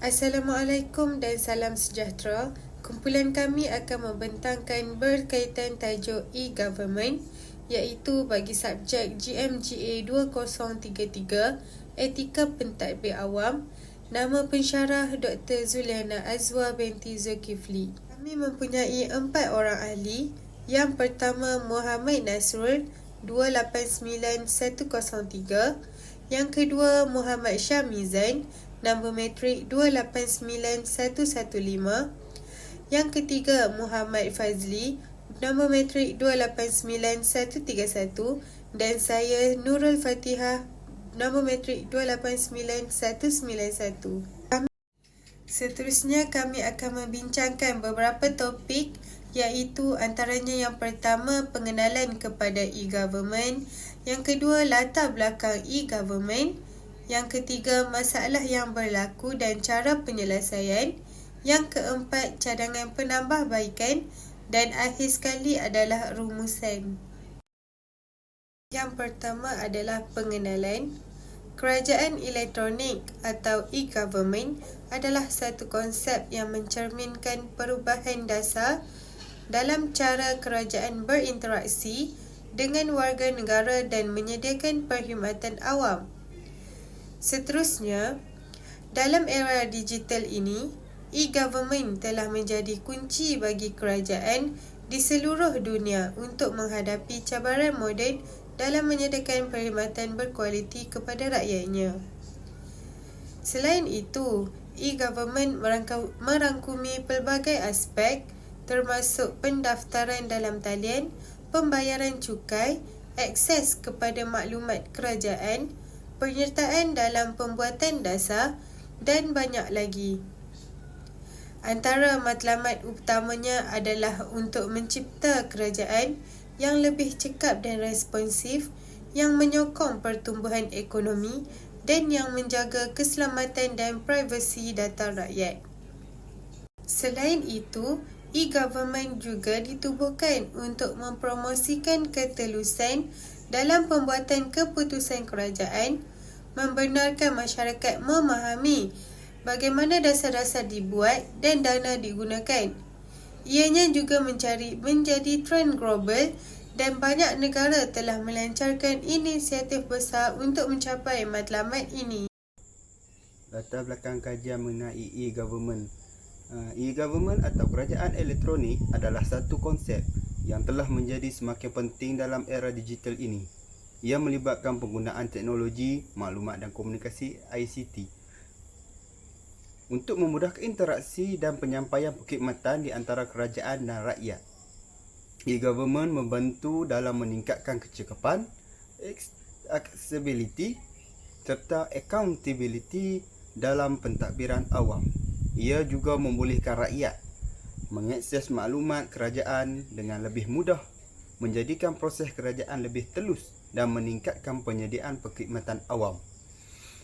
Assalamualaikum dan salam sejahtera. Kumpulan kami akan membentangkan berkaitan tajuk e-government, iaitu bagi subjek GMGA 2033 Etika Pentadbir Awam. Nama pensyarah Dr. Zuliana Azwa binti Zulkifli. Kami mempunyai 4 orang ahli. Yang pertama Muhammad Nasrul 289103. Yang kedua Muhammad Syamizan, nombor metrik 289115. Yang ketiga Muhammad Fazli, nombor metrik 289131. Dan saya Nurul Fatihah, nombor metrik 289191. Seterusnya kami akan membincangkan beberapa topik, iaitu antaranya yang pertama pengenalan kepada e-government, yang kedua latar belakang e-government, yang ketiga masalah yang berlaku dan cara penyelesaian, yang keempat cadangan penambahbaikan, dan akhir sekali adalah rumusan. Yang pertama adalah pengenalan. Kerajaan elektronik atau e-government adalah satu konsep yang mencerminkan perubahan dasar dalam cara kerajaan berinteraksi dengan warga negara dan menyediakan perkhidmatan awam. Seterusnya, dalam era digital ini, e-government telah menjadi kunci bagi kerajaan di seluruh dunia untuk menghadapi cabaran moden dalam menyediakan perkhidmatan berkualiti kepada rakyatnya. Selain itu, e-government merangkumi pelbagai aspek termasuk pendaftaran dalam talian, pembayaran cukai, akses kepada maklumat kerajaan, penyertaan dalam pembuatan dasar dan banyak lagi. Antara matlamat utamanya adalah untuk mencipta kerajaan yang lebih cekap dan responsif, yang menyokong pertumbuhan ekonomi dan yang menjaga keselamatan dan privasi data rakyat. Selain itu, e-government juga ditubuhkan untuk mempromosikan ketelusan dalam pembuatan keputusan kerajaan, membenarkan masyarakat memahami bagaimana dasar-dasar dibuat dan dana digunakan. Ianya juga menjadi trend global dan banyak negara telah melancarkan inisiatif besar untuk mencapai matlamat ini. Latar belakang kajian mengenai e-government. E-government atau kerajaan elektronik adalah satu konsep yang telah menjadi semakin penting dalam era digital ini. Ia melibatkan penggunaan teknologi, maklumat dan komunikasi ICT untuk memudahkan interaksi dan penyampaian perkhidmatan di antara kerajaan dan rakyat. E-government membantu dalam meningkatkan kecekapan, accessibility serta accountability dalam pentadbiran awam. Ia juga membolehkan rakyat mengakses maklumat kerajaan dengan lebih mudah, menjadikan proses kerajaan lebih telus dan meningkatkan penyediaan perkhidmatan awam.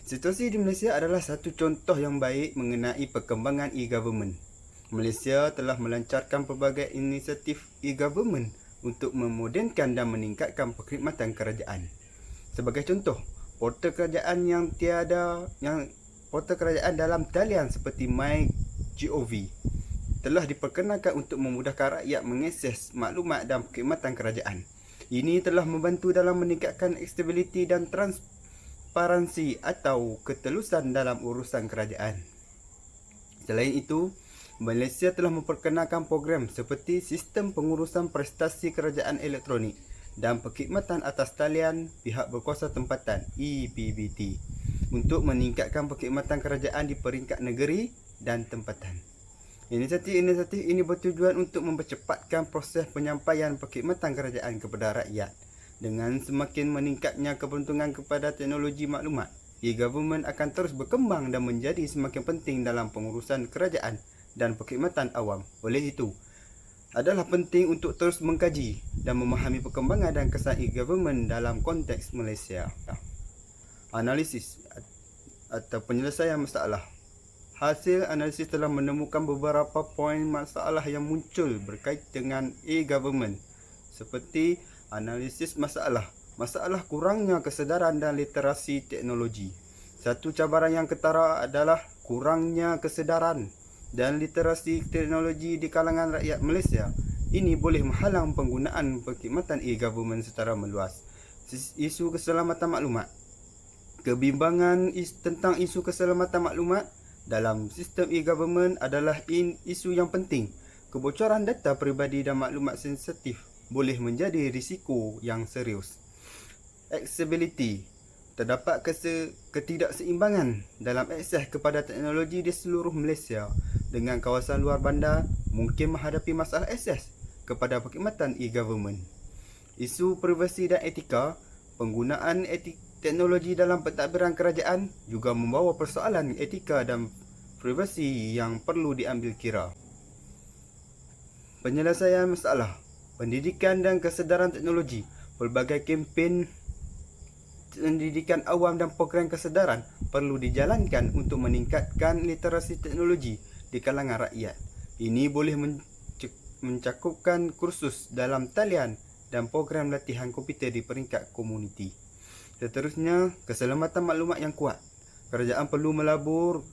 Situasi di Malaysia adalah satu contoh yang baik mengenai perkembangan e-government. Malaysia telah melancarkan pelbagai inisiatif e-government untuk memodernkan dan meningkatkan perkhidmatan kerajaan. Sebagai contoh, portal kerajaan dalam talian seperti MyGov telah diperkenalkan untuk memudahkan rakyat mengakses maklumat dan perkhidmatan kerajaan. Ini telah membantu dalam meningkatkan stabiliti dan transparansi atau ketelusan dalam urusan kerajaan. Selain itu, Malaysia telah memperkenalkan program seperti Sistem Pengurusan Prestasi Kerajaan Elektronik dan Perkhidmatan Atas Talian Pihak Berkuasa Tempatan (EPBT) untuk meningkatkan perkhidmatan kerajaan di peringkat negeri dan tempatan. Inisiatif ini bertujuan untuk mempercepatkan proses penyampaian perkhidmatan kerajaan kepada rakyat. Dengan semakin meningkatnya keberuntungan kepada teknologi maklumat, e-government akan terus berkembang dan menjadi semakin penting dalam pengurusan kerajaan dan perkhidmatan awam. Oleh itu, adalah penting untuk terus mengkaji dan memahami perkembangan dan kesan e-government dalam konteks Malaysia. Analisis atau penyelesaian masalah. Hasil analisis telah menemukan beberapa poin masalah yang muncul berkait dengan e-government, seperti analisis masalah kurangnya kesedaran dan literasi teknologi. Satu cabaran yang ketara adalah kurangnya kesedaran dan literasi teknologi di kalangan rakyat Malaysia. Ini boleh menghalang penggunaan perkhidmatan e-government secara meluas. Isu keselamatan maklumat. Kebimbangan tentang isu keselamatan maklumat dalam sistem e-government adalah isu yang penting. Kebocoran data peribadi dan maklumat sensitif boleh menjadi risiko yang serius. Accessibility. Terdapat ketidakseimbangan dalam akses kepada teknologi di seluruh Malaysia. Dengan kawasan luar bandar mungkin menghadapi masalah akses kepada perkhidmatan e-government. Isu privasi dan etika. Penggunaan teknologi dalam pentadbiran kerajaan juga membawa persoalan etika dan privasi yang perlu diambil kira. Penyelesaian masalah. Pendidikan dan kesedaran teknologi. Pelbagai kempen pendidikan awam dan program kesedaran perlu dijalankan untuk meningkatkan literasi teknologi di kalangan rakyat. Ini boleh mencakupkan kursus dalam talian dan program latihan komputer di peringkat komuniti. Seterusnya, keselamatan maklumat yang kuat. Kerajaan perlu melabur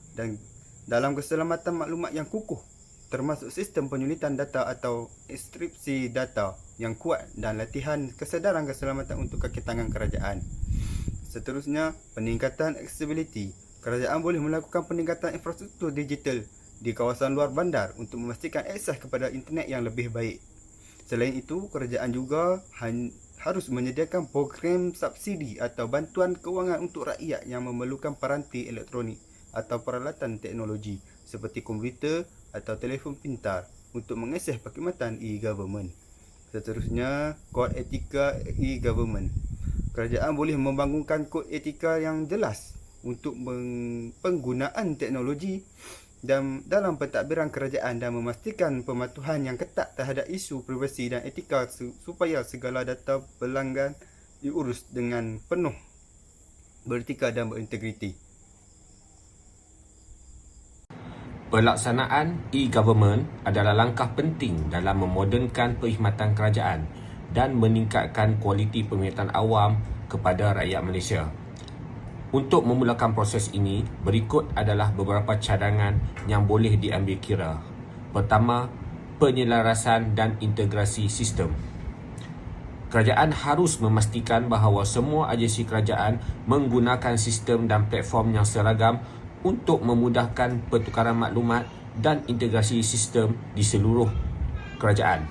dalam keselamatan maklumat yang kukuh, termasuk sistem penyulitan data atau enkripsi data yang kuat dan latihan kesedaran keselamatan untuk kaki tangan kerajaan. Seterusnya, peningkatan accessibility. Kerajaan boleh melakukan peningkatan infrastruktur digital di kawasan luar bandar untuk memastikan akses kepada internet yang lebih baik. Selain itu, kerajaan juga harus menyediakan program subsidi atau bantuan kewangan untuk rakyat yang memerlukan peranti elektronik atau peralatan teknologi seperti komputer atau telefon pintar untuk mengakses perkhidmatan e-government. Seterusnya, kod etika e-government. Kerajaan boleh membangunkan kod etika yang jelas untuk penggunaan teknologi dan dalam pentadbiran kerajaan dan memastikan pematuhan yang ketat terhadap isu privasi dan etika supaya segala data pelanggan diurus dengan penuh beretika dan berintegriti. Pelaksanaan e-government adalah langkah penting dalam memodernkan perkhidmatan kerajaan dan meningkatkan kualiti perkhidmatan awam kepada rakyat Malaysia. Untuk memulakan proses ini, berikut adalah beberapa cadangan yang boleh diambil kira. Pertama, penyelarasan dan integrasi sistem. Kerajaan harus memastikan bahawa semua agensi kerajaan menggunakan sistem dan platform yang seragam untuk memudahkan pertukaran maklumat dan integrasi sistem di seluruh kerajaan.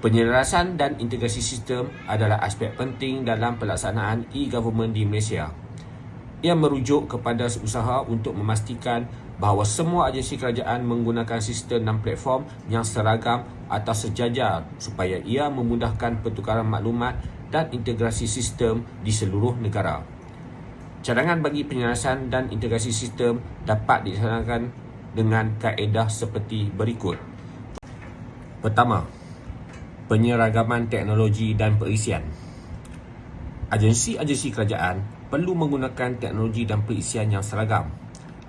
Penyelarasan dan integrasi sistem adalah aspek penting dalam pelaksanaan e-government di Malaysia. Ia merujuk kepada usaha untuk memastikan bahawa semua agensi kerajaan menggunakan sistem dan platform yang seragam atau sejajar supaya ia memudahkan pertukaran maklumat dan integrasi sistem di seluruh negara. Cadangan bagi penyelarasan dan integrasi sistem dapat dilaksanakan dengan kaedah seperti berikut. Pertama, penyeragaman teknologi dan perisian. Agensi-agensi kerajaan perlu menggunakan teknologi dan perisian yang seragam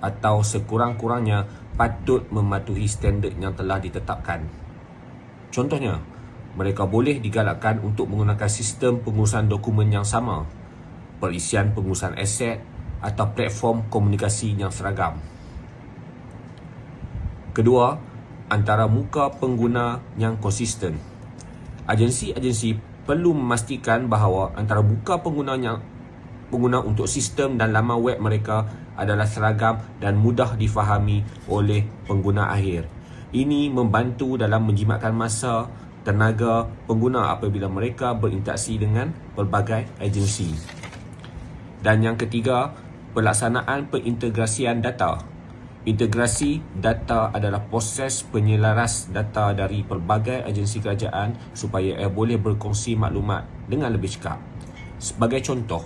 atau sekurang-kurangnya patut mematuhi standard yang telah ditetapkan. Contohnya, mereka boleh digalakkan untuk menggunakan sistem pengurusan dokumen yang sama, perisian pengurusan aset atau platform komunikasi yang seragam. Kedua, antara muka pengguna yang konsisten. Agensi-agensi perlu memastikan bahawa antara muka pengguna untuk sistem dan laman web mereka adalah seragam dan mudah difahami oleh pengguna akhir. Ini membantu dalam menjimatkan masa, tenaga pengguna apabila mereka berinteraksi dengan pelbagai agensi. Dan yang ketiga, pelaksanaan pengintegrasian data. Integrasi data adalah proses penyelaras data dari pelbagai agensi kerajaan supaya ia boleh berkongsi maklumat dengan lebih cepat. Sebagai contoh,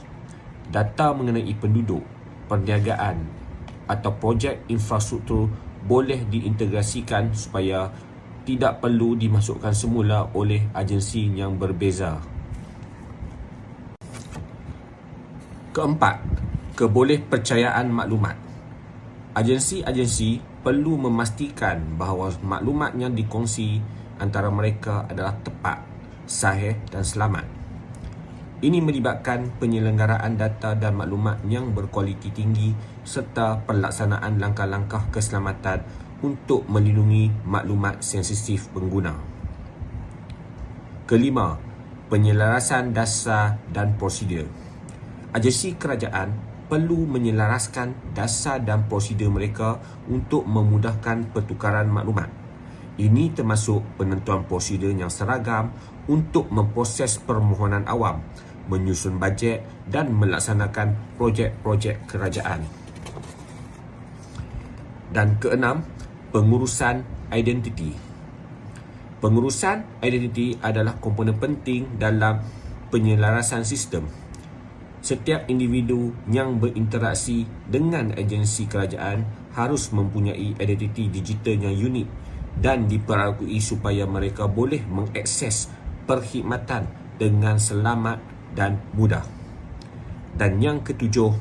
data mengenai penduduk, perniagaan atau projek infrastruktur boleh diintegrasikan supaya tidak perlu dimasukkan semula oleh agensi yang berbeza. Keempat, kebolehpercayaan maklumat. Agensi-agensi perlu memastikan bahawa maklumat yang dikongsi antara mereka adalah tepat, sahih dan selamat. Ini melibatkan penyelenggaraan data dan maklumat yang berkualiti tinggi serta pelaksanaan langkah-langkah keselamatan untuk melindungi maklumat sensitif pengguna. Kelima, penyelarasan dasar dan prosedur. Agensi kerajaan perlu menyelaraskan dasar dan prosedur mereka untuk memudahkan pertukaran maklumat. Ini termasuk penentuan prosedur yang seragam untuk memproses permohonan awam, menyusun bajet dan melaksanakan projek-projek kerajaan. Dan keenam, pengurusan identiti. Pengurusan identiti adalah komponen penting dalam penyelarasan sistem. Setiap individu yang berinteraksi dengan agensi kerajaan harus mempunyai identiti digital yang unik dan diperakui supaya mereka boleh mengakses perkhidmatan dengan selamat dan mudah. Dan yang ketujuh,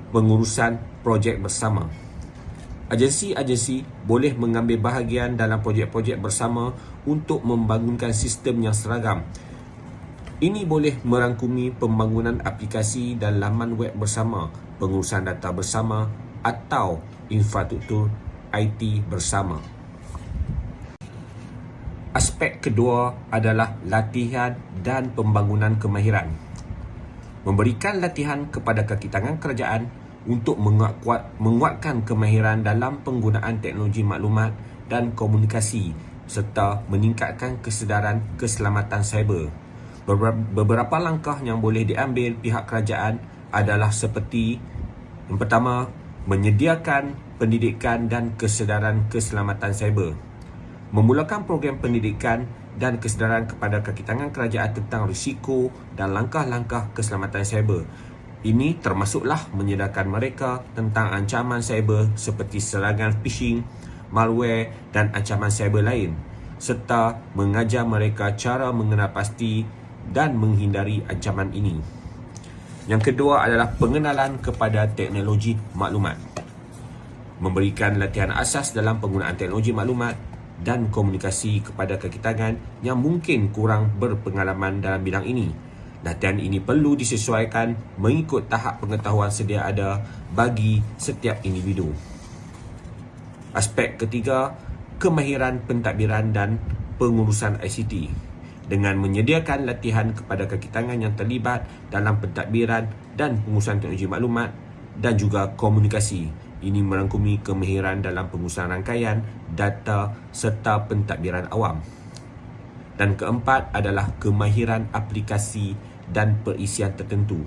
pengurusan projek bersama. Agensi-agensi boleh mengambil bahagian dalam projek-projek bersama untuk membangunkan sistem yang seragam. Ini boleh merangkumi pembangunan aplikasi dan laman web bersama, pengurusan data bersama atau infrastruktur IT bersama. Aspek kedua adalah latihan dan pembangunan kemahiran. Memberikan latihan kepada kaki tangan kerajaan untuk menguatkan kemahiran dalam penggunaan teknologi maklumat dan komunikasi serta meningkatkan kesedaran keselamatan cyber. Beberapa langkah yang boleh diambil pihak kerajaan adalah seperti: yang pertama, menyediakan pendidikan dan kesedaran keselamatan cyber. Memulakan program pendidikan dan kesedaran kepada kaki tangan kerajaan tentang risiko dan langkah-langkah keselamatan cyber. Ini termasuklah menyedarkan mereka tentang ancaman cyber seperti serangan phishing, malware dan ancaman cyber lain, serta mengajar mereka cara mengenal pasti dan menghindari ancaman ini. Yang kedua adalah pengenalan kepada teknologi maklumat. Memberikan latihan asas dalam penggunaan teknologi maklumat dan komunikasi kepada kaki tangan yang mungkin kurang berpengalaman dalam bidang ini. Latihan ini perlu disesuaikan mengikut tahap pengetahuan sedia ada bagi setiap individu. Aspek ketiga, kemahiran pentadbiran dan pengurusan ICT. Dengan menyediakan latihan kepada kaki tangan yang terlibat dalam pentadbiran dan pengurusan teknologi maklumat dan juga komunikasi. Ini merangkumi kemahiran dalam pengurusan rangkaian, data serta pentadbiran awam. Dan keempat adalah kemahiran aplikasi dan perisian tertentu.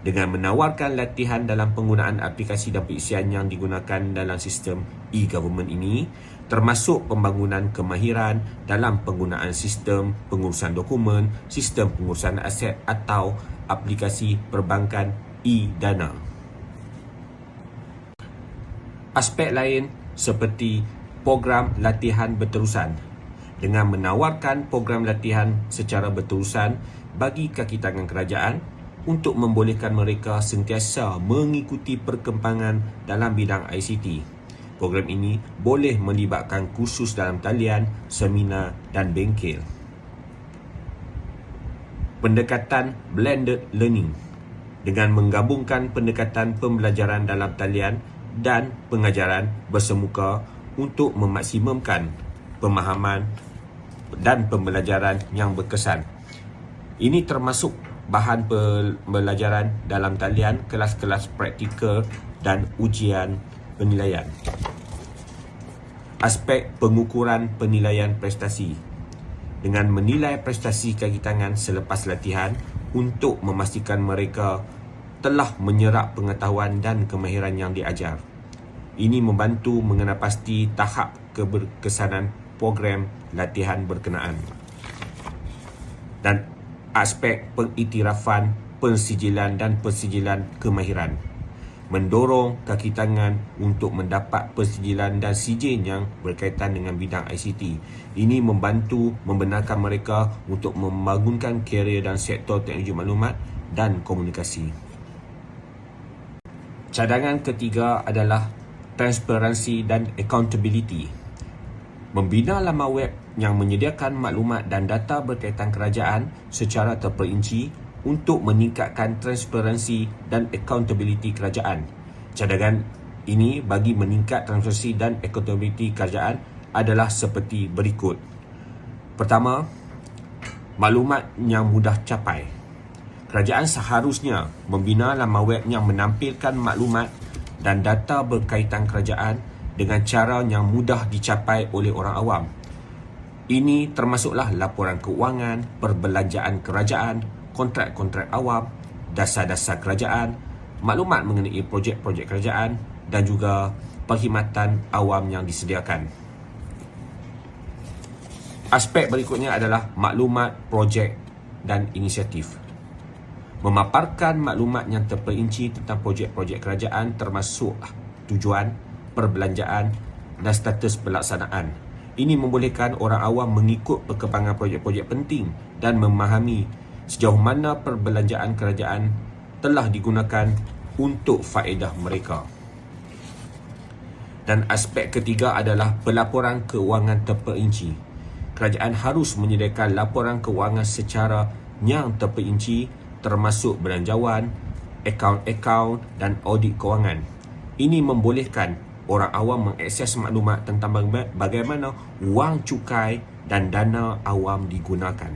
Dengan menawarkan latihan dalam penggunaan aplikasi dan perisian yang digunakan dalam sistem e-government ini, termasuk pembangunan kemahiran dalam penggunaan sistem pengurusan dokumen, sistem pengurusan aset atau aplikasi perbankan e-dana. Aspek lain seperti program latihan berterusan. Dengan menawarkan program latihan secara berterusan bagi kaki tangan kerajaan untuk membolehkan mereka sentiasa mengikuti perkembangan dalam bidang ICT. Program ini boleh melibatkan kursus dalam talian, seminar dan bengkel. Pendekatan blended learning dengan menggabungkan pendekatan pembelajaran dalam talian dan pengajaran bersemuka untuk memaksimumkan pemahaman dan pembelajaran yang berkesan. Ini termasuk bahan pembelajaran dalam talian, kelas-kelas praktikal dan ujian penilaian. Aspek pengukuran penilaian prestasi. Dengan menilai prestasi kaki tangan selepas latihan untuk memastikan mereka telah menyerap pengetahuan dan kemahiran yang diajar. Ini membantu mengenal pasti tahap keberkesanan program latihan berkenaan. Dan aspek pengiktirafan, pensijilan dan pensijilan kemahiran. Mendorong kaki tangan untuk mendapat pensijilan dan sijil yang berkaitan dengan bidang ICT. Ini membantu membenarkan mereka untuk membangunkan karier dan sektor teknologi maklumat dan komunikasi. Cadangan ketiga adalah transparansi dan accountability. Membina laman web yang menyediakan maklumat dan data berkaitan kerajaan secara terperinci untuk meningkatkan transparansi dan accountability kerajaan. Cadangan ini bagi meningkat transparansi dan accountability kerajaan adalah seperti berikut. Pertama, maklumat yang mudah capai. Kerajaan seharusnya membina laman web yang menampilkan maklumat dan data berkaitan kerajaan dengan cara yang mudah dicapai oleh orang awam. Ini termasuklah laporan keuangan, perbelanjaan kerajaan, kontrak-kontrak awam, dasar-dasar kerajaan, maklumat mengenai projek-projek kerajaan dan juga perkhidmatan awam yang disediakan. Aspek berikutnya adalah maklumat projek dan inisiatif. Memaparkan maklumat yang terperinci tentang projek-projek kerajaan termasuk tujuan, perbelanjaan dan status pelaksanaan. Ini membolehkan orang awam mengikut perkembangan projek-projek penting dan memahami sejauh mana perbelanjaan kerajaan telah digunakan untuk faedah mereka. Dan aspek ketiga adalah pelaporan keuangan terperinci. Kerajaan harus menyediakan laporan keuangan secara yang terperinci termasuk belanjawan, akaun-akaun dan audit keuangan. Ini membolehkan orang awam mengakses maklumat tentang bagaimana wang cukai dan dana awam digunakan.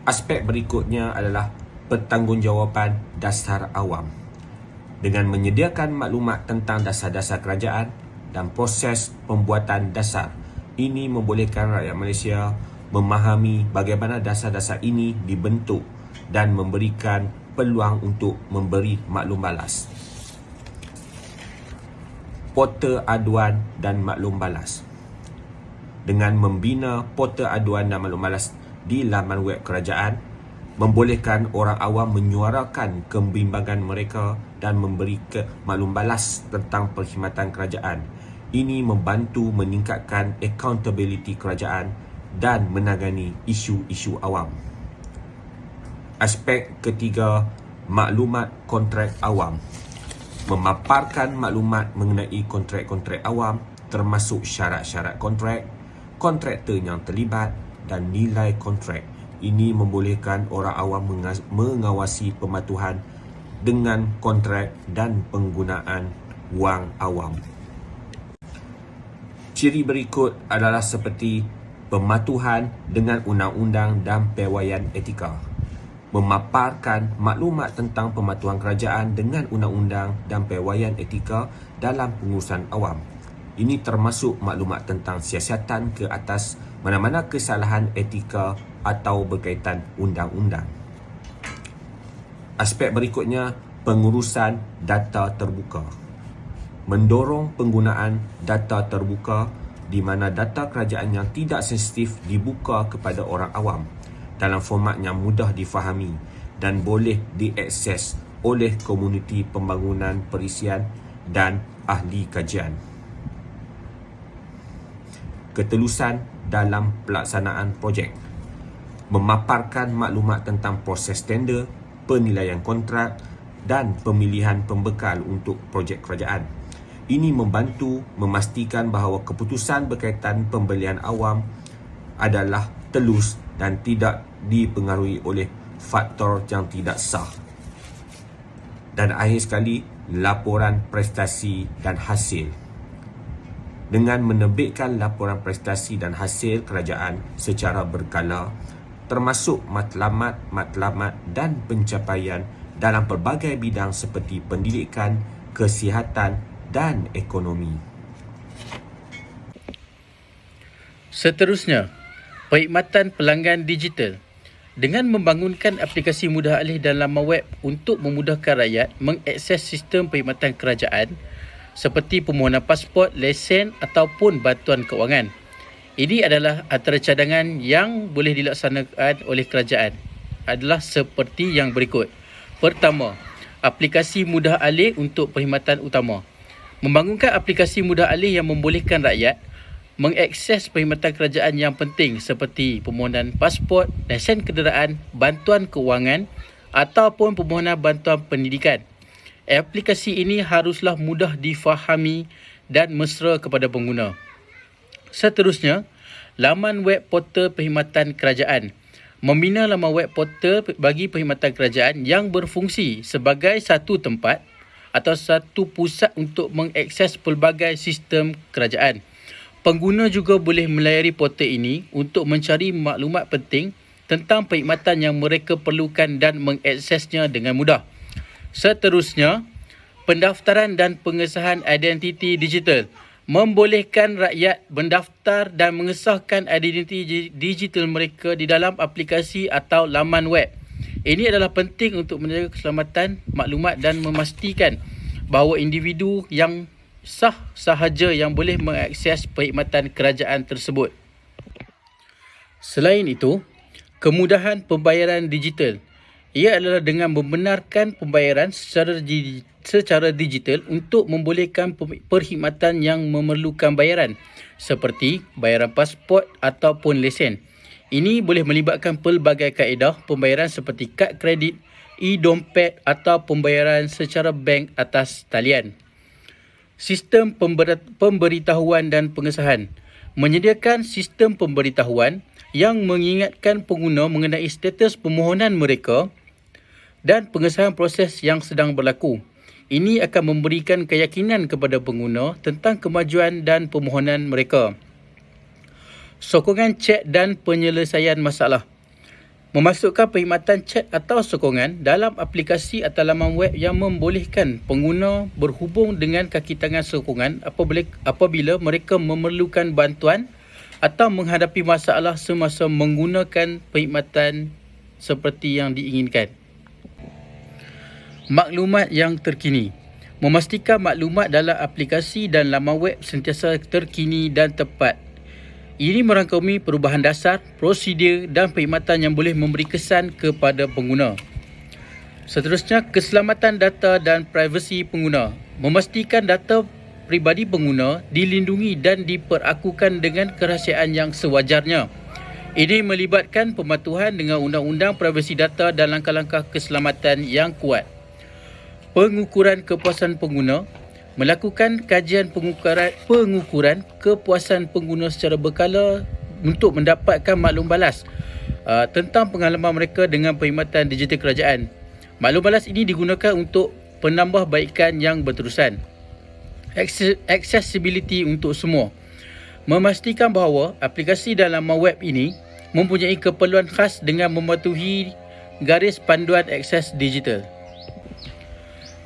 Aspek berikutnya adalah pertanggungjawaban dasar awam. Dengan menyediakan maklumat tentang dasar-dasar kerajaan dan proses pembuatan dasar, ini membolehkan rakyat Malaysia memahami bagaimana dasar-dasar ini dibentuk dan memberikan peluang untuk memberi maklum balas. Portal aduan dan maklum balas. Dengan membina portal aduan dan maklum balas di laman web kerajaan, membolehkan orang awam menyuarakan kebimbangan mereka dan memberi maklum balas tentang perkhidmatan kerajaan. Ini membantu meningkatkan accountability kerajaan dan menangani isu-isu awam. Aspek ketiga, maklumat kontrak awam. Memaparkan maklumat mengenai kontrak-kontrak awam termasuk syarat-syarat kontrak, kontraktor yang terlibat dan nilai kontrak. Ini membolehkan orang awam mengawasi pematuhan dengan kontrak dan penggunaan wang awam. Ciri berikut adalah seperti pematuhan dengan undang-undang dan pewaian etika. Memaparkan maklumat tentang pematuhan kerajaan dengan undang-undang dan pewaian etika dalam pengurusan awam. Ini termasuk maklumat tentang siasatan ke atas mana-mana kesalahan etika atau berkaitan undang-undang. Aspek berikutnya, pengurusan data terbuka. Mendorong penggunaan data terbuka di mana data kerajaan yang tidak sensitif dibuka kepada orang awam dalam format yang mudah difahami dan boleh diakses oleh komuniti pembangunan perisian dan ahli kajian. Ketelusan dalam pelaksanaan projek. Memaparkan maklumat tentang proses tender, penilaian kontrak dan pemilihan pembekal untuk projek kerajaan. Ini membantu memastikan bahawa keputusan berkaitan pembelian awam adalah telus dan tidak dipengaruhi oleh faktor yang tidak sah. Dan akhir sekali, laporan prestasi dan hasil. Dengan menerbitkan laporan prestasi dan hasil kerajaan secara berkala, termasuk matlamat dan pencapaian dalam pelbagai bidang seperti pendidikan, kesihatan dan ekonomi. Seterusnya, perkhidmatan pelanggan digital. Dengan membangunkan aplikasi mudah alih dan laman web untuk memudahkan rakyat mengakses sistem perkhidmatan kerajaan seperti permohonan pasport, lesen ataupun bantuan keuangan. Ini adalah antara cadangan yang boleh dilaksanakan oleh kerajaan adalah seperti yang berikut. Pertama, aplikasi mudah alih untuk perkhidmatan utama. Membangunkan aplikasi mudah alih yang membolehkan rakyat mengakses perkhidmatan kerajaan yang penting seperti permohonan pasport, lesen kenderaan, bantuan keuangan ataupun permohonan bantuan pendidikan. Aplikasi ini haruslah mudah difahami dan mesra kepada pengguna. Seterusnya, laman web portal perkhidmatan kerajaan. membina laman web portal bagi perkhidmatan kerajaan yang berfungsi sebagai satu tempat atau satu pusat untuk mengakses pelbagai sistem kerajaan. Pengguna juga boleh melayari portal ini untuk mencari maklumat penting tentang perkhidmatan yang mereka perlukan dan mengaksesnya dengan mudah. Seterusnya, pendaftaran dan pengesahan identiti digital membolehkan rakyat mendaftar dan mengesahkan identiti digital mereka di dalam aplikasi atau laman web. Ini adalah penting untuk menjaga keselamatan maklumat dan memastikan bahawa individu yang sah sahaja yang boleh mengakses perkhidmatan kerajaan tersebut. Selain itu, kemudahan pembayaran digital. Ia adalah dengan membenarkan pembayaran secara digital untuk membolehkan perkhidmatan yang memerlukan bayaran seperti bayaran pasport ataupun lesen. Ini boleh melibatkan pelbagai kaedah pembayaran seperti kad kredit, e-dompet atau pembayaran secara bank atas talian. Sistem pemberitahuan dan pengesahan. Menyediakan sistem pemberitahuan yang mengingatkan pengguna mengenai status permohonan mereka dan pengesahan proses yang sedang berlaku. Ini akan memberikan keyakinan kepada pengguna tentang kemajuan dan permohonan mereka. Sokongan chat dan penyelesaian masalah. Memasukkan perkhidmatan chat atau sokongan dalam aplikasi atau laman web yang membolehkan pengguna berhubung dengan kaki tangan sokongan apabila mereka memerlukan bantuan atau menghadapi masalah semasa menggunakan perkhidmatan seperti yang diinginkan. Maklumat yang terkini. Memastikan maklumat dalam aplikasi dan laman web sentiasa terkini dan tepat. Ini merangkumi perubahan dasar, prosedur dan perkhidmatan yang boleh memberi kesan kepada pengguna. Seterusnya, keselamatan data dan privasi pengguna. Memastikan data pribadi pengguna dilindungi dan diperakukan dengan kerahsiaan yang sewajarnya. Ini melibatkan pematuhan dengan undang-undang privasi data dan langkah-langkah keselamatan yang kuat. Pengukuran kepuasan pengguna. Melakukan kajian pengukuran kepuasan pengguna secara berkala untuk mendapatkan maklum balas tentang pengalaman mereka dengan perkhidmatan digital kerajaan. Maklum balas ini digunakan untuk penambahbaikan yang berterusan. Accessibility untuk semua. Memastikan bahawa aplikasi dan laman web ini mempunyai keperluan khas dengan mematuhi garis panduan akses digital.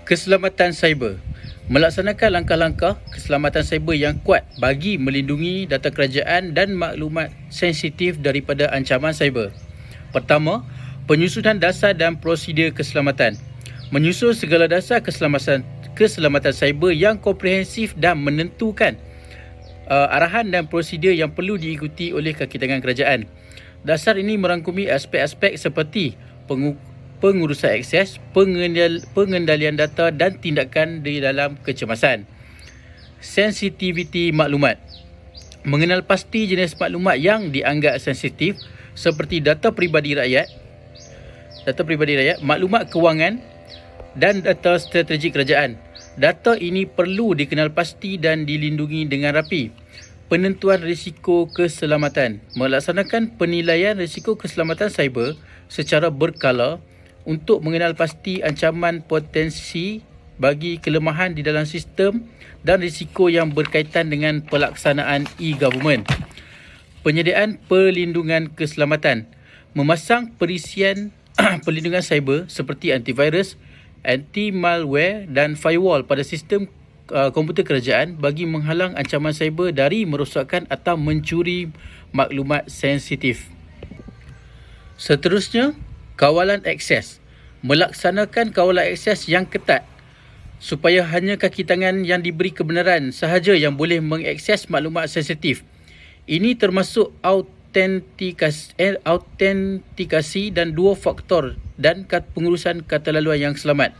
Keselamatan cyber. Melaksanakan langkah-langkah keselamatan cyber yang kuat bagi melindungi data kerajaan dan maklumat sensitif daripada ancaman cyber. Pertama, penyusunan dasar dan prosedur keselamatan. Menyusun segala dasar keselamatan cyber yang komprehensif dan menentukan arahan dan prosedur yang perlu diikuti oleh kaki tangan kerajaan. Dasar ini merangkumi aspek-aspek seperti pengurusan akses, pengendalian data dan tindakan di dalam kecemasan. Sensitiviti maklumat. Mengenal pasti jenis maklumat yang dianggap sensitif seperti data peribadi rakyat, maklumat kewangan dan data strategik kerajaan. Data ini perlu dikenal pasti dan dilindungi dengan rapi. Penentuan risiko keselamatan. Melaksanakan penilaian risiko keselamatan cyber secara berkala untuk mengenal pasti ancaman potensi bagi kelemahan di dalam sistem dan risiko yang berkaitan dengan pelaksanaan e-government. Penyediaan perlindungan keselamatan. Memasang perisian perlindungan cyber seperti antivirus, anti-malware dan firewall pada sistem komputer kerajaan bagi menghalang ancaman cyber dari merosakkan atau mencuri maklumat sensitif. Seterusnya, kawalan akses. Melaksanakan kawalan akses yang ketat supaya hanya kaki tangan yang diberi kebenaran sahaja yang boleh mengakses maklumat sensitif. Ini termasuk autentikasi dan dua faktor dan pengurusan kata laluan yang selamat.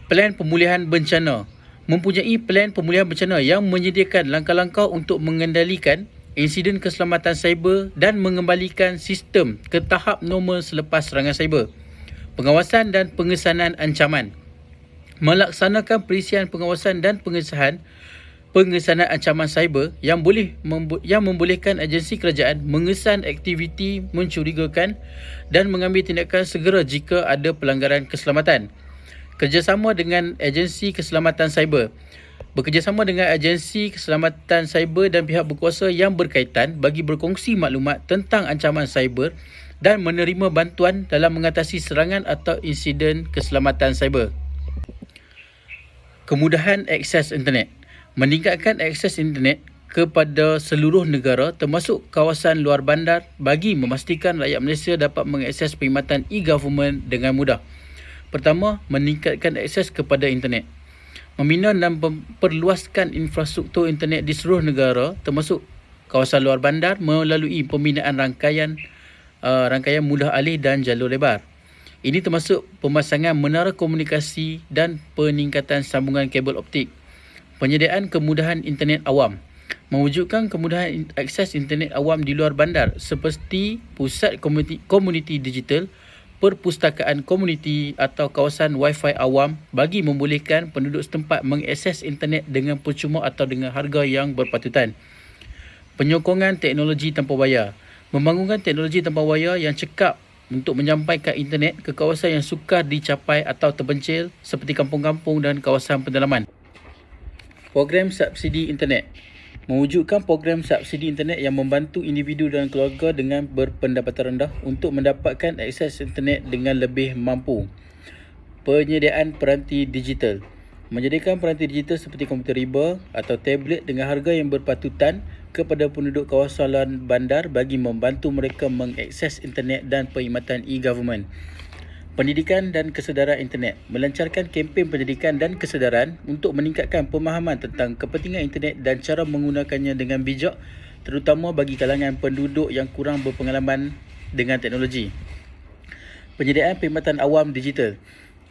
Plan pemulihan bencana. Mempunyai plan pemulihan bencana yang menyediakan langkah-langkah untuk mengendalikan insiden keselamatan cyber dan mengembalikan sistem ke tahap normal selepas serangan cyber. Pengawasan dan pengesanan ancaman. Melaksanakan perisian pengawasan dan pengesahan pengesanan ancaman cyber yang membolehkan agensi kerajaan mengesan aktiviti mencurigakan dan mengambil tindakan segera jika ada pelanggaran keselamatan. Kerjasama dengan agensi keselamatan cyber. Bekerjasama dengan agensi keselamatan cyber dan pihak berkuasa yang berkaitan bagi berkongsi maklumat tentang ancaman cyber dan menerima bantuan dalam mengatasi serangan atau insiden keselamatan cyber. Kemudahan akses internet. Meningkatkan akses internet kepada seluruh negara termasuk kawasan luar bandar bagi memastikan rakyat Malaysia dapat mengakses perkhidmatan e-government dengan mudah. Pertama, meningkatkan akses kepada internet. Membina dan memperluaskan infrastruktur internet di seluruh negara termasuk kawasan luar bandar melalui pembinaan rangkaian mudah alih dan jalur lebar. Ini termasuk pemasangan menara komunikasi dan peningkatan sambungan kabel optik. Penyediaan kemudahan internet awam. Mewujudkan kemudahan akses internet awam di luar bandar seperti pusat komuniti digital, perpustakaan komuniti atau kawasan Wi-Fi awam bagi membolehkan penduduk setempat mengakses internet dengan percuma atau dengan harga yang berpatutan. Penyokongan teknologi tanpa wayar. Membangunkan teknologi tanpa wayar yang cekap untuk menyampaikan internet ke kawasan yang sukar dicapai atau terpencil seperti kampung-kampung dan kawasan pedalaman. Program subsidi internet. Mewujudkan program subsidi internet yang membantu individu dan keluarga dengan berpendapatan rendah untuk mendapatkan akses internet dengan lebih mampu. Penyediaan peranti digital. Menyediakan peranti digital seperti komputer riba atau tablet dengan harga yang berpatutan kepada penduduk kawasan bandar bagi membantu mereka mengakses internet dan perkhidmatan e-government. Pendidikan dan kesedaran internet. Melancarkan kempen pendidikan dan kesedaran untuk meningkatkan pemahaman tentang kepentingan internet dan cara menggunakannya dengan bijak, terutama bagi kalangan penduduk yang kurang berpengalaman dengan teknologi. Penyediaan perkhidmatan awam digital.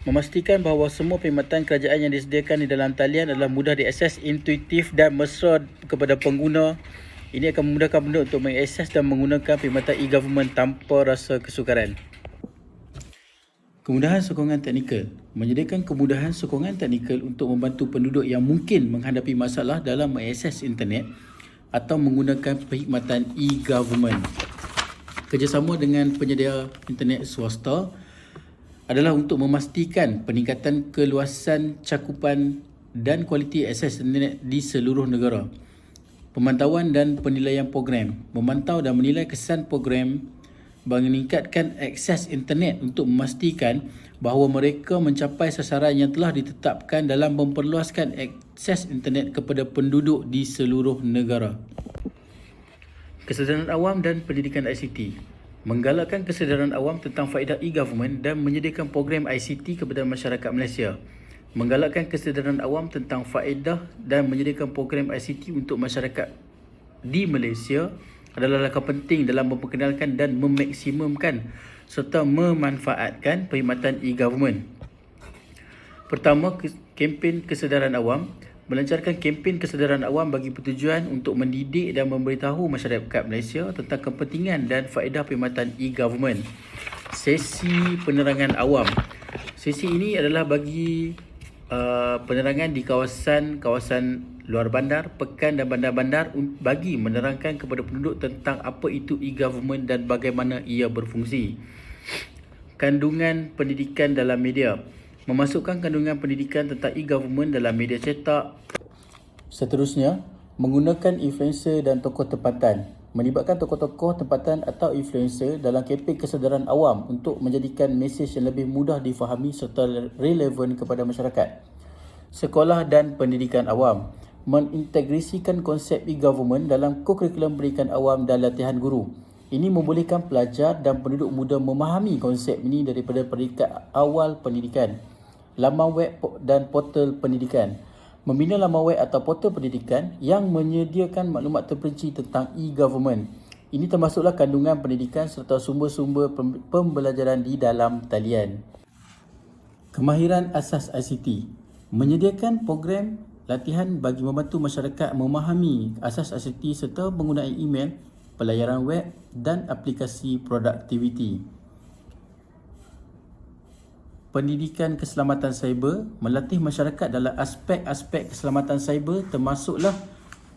Memastikan bahawa semua perkhidmatan kerajaan yang disediakan di dalam talian adalah mudah diakses, intuitif dan mesra kepada pengguna. Ini akan memudahkan penduduk untuk mengakses dan menggunakan perkhidmatan e-government tanpa rasa kesukaran. Kemudahan sokongan teknikal. Menyediakan kemudahan sokongan teknikal untuk membantu penduduk yang mungkin menghadapi masalah dalam mengakses internet atau menggunakan perkhidmatan e-government. Kerjasama dengan penyedia internet swasta adalah untuk memastikan peningkatan keluasan cakupan dan kualiti akses internet di seluruh negara. Pemantauan dan penilaian program. Memantau dan menilai kesan program meningkatkan akses internet untuk memastikan bahawa mereka mencapai sasaran yang telah ditetapkan dalam memperluaskan akses internet kepada penduduk di seluruh negara. Kesedaran awam dan pendidikan ICT. Menggalakkan kesedaran awam tentang faedah e-government dan menyediakan program ICT kepada masyarakat Malaysia. Menggalakkan kesedaran awam tentang faedah dan menyediakan program ICT untuk masyarakat di Malaysia adalah langkah penting dalam memperkenalkan dan memaksimumkan serta memanfaatkan perkhidmatan e-government. Pertama, kempen kesedaran awam. Melancarkan kempen kesedaran awam bagi bertujuan untuk mendidik dan memberitahu masyarakat Malaysia tentang kepentingan dan faedah perkhidmatan e-government. Sesi penerangan awam. Sesi ini adalah bagi penerangan di kawasan luar bandar, pekan dan bandar-bandar bagi menerangkan kepada penduduk tentang apa itu e-government dan bagaimana ia berfungsi. Kandungan pendidikan dalam media. Memasukkan kandungan pendidikan tentang e-government dalam media cetak. Seterusnya, menggunakan influencer dan tokoh tempatan. Melibatkan tokoh-tokoh tempatan atau influencer dalam kempen kesedaran awam untuk menjadikan mesej yang lebih mudah difahami serta relevan kepada masyarakat. Sekolah dan pendidikan awam. Mengintegrasikan konsep e-government dalam kurikulum pendidikan awam dan latihan guru. Ini membolehkan pelajar dan penduduk muda memahami konsep ini daripada peringkat awal pendidikan. Laman web dan portal pendidikan. Membina laman web atau portal pendidikan yang menyediakan maklumat terperinci tentang e-government. Ini termasuklah kandungan pendidikan serta sumber-sumber pembelajaran di dalam talian. Kemahiran asas ICT. Menyediakan program latihan bagi membantu masyarakat memahami asas ICT serta penggunaan email, pelayaran web dan aplikasi produktiviti. pendidikan keselamatan cyber, melatih masyarakat dalam aspek-aspek keselamatan cyber termasuklah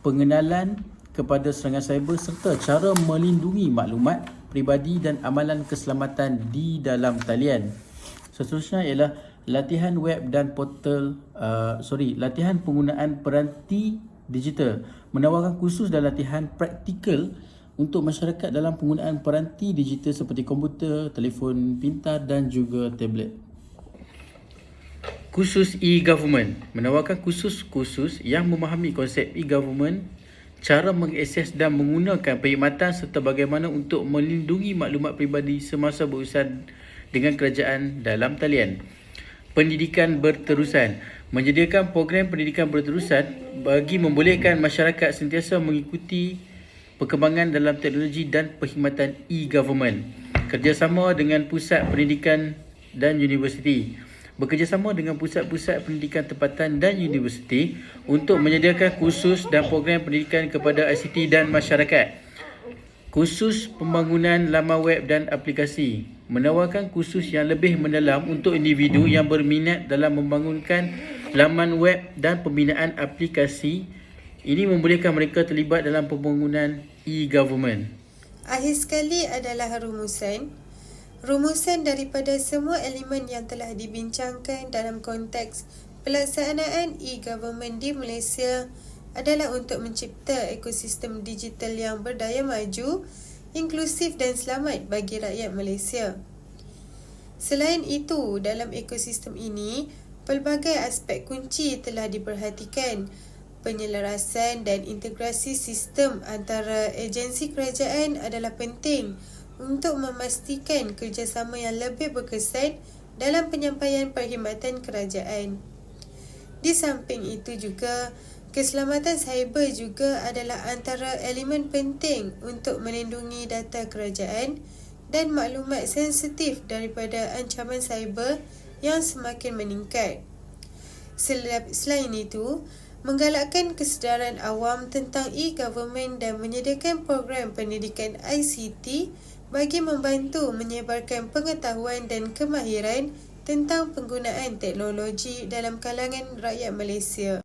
pengenalan kepada serangan cyber serta cara melindungi maklumat peribadi dan amalan keselamatan di dalam talian. Seterusnya ialah latihan web dan latihan penggunaan peranti digital, menawarkan kursus dan latihan praktikal untuk masyarakat dalam penggunaan peranti digital seperti komputer, telefon pintar dan juga tablet. Kursus e-government, menawarkan kursus-kursus yang memahami konsep e-government, cara mengakses dan menggunakan perkhidmatan serta bagaimana untuk melindungi maklumat peribadi semasa berurusan dengan kerajaan dalam talian. Pendidikan berterusan, menyediakan program pendidikan berterusan bagi membolehkan masyarakat sentiasa mengikuti perkembangan dalam teknologi dan perkhidmatan e-government. Kerjasama dengan pusat pendidikan dan universiti. Bekerjasama dengan pusat-pusat pendidikan tempatan dan universiti untuk menyediakan kursus dan program pendidikan kepada ICT dan masyarakat. Kursus pembangunan laman web dan aplikasi, menawarkan kursus yang lebih mendalam untuk individu yang berminat dalam membangunkan laman web dan pembinaan aplikasi. Ini membolehkan mereka terlibat dalam pembangunan e-government. Akhir sekali adalah rumusan. Rumusan daripada semua elemen yang telah dibincangkan dalam konteks pelaksanaan e-government di Malaysia adalah untuk mencipta ekosistem digital yang berdaya maju, inklusif dan selamat bagi rakyat Malaysia. Selain itu, dalam ekosistem ini, pelbagai aspek kunci telah diperhatikan. Penyelarasan dan integrasi sistem antara agensi kerajaan adalah penting untuk memastikan kerjasama yang lebih berkesan dalam penyampaian perkhidmatan kerajaan. Di samping itu juga, keselamatan cyber juga adalah antara elemen penting untuk melindungi data kerajaan dan maklumat sensitif daripada ancaman cyber yang semakin meningkat. Selain itu, menggalakkan kesedaran awam tentang e-government dan menyediakan program pendidikan ICT bagi membantu menyebarkan pengetahuan dan kemahiran tentang penggunaan teknologi dalam kalangan rakyat Malaysia.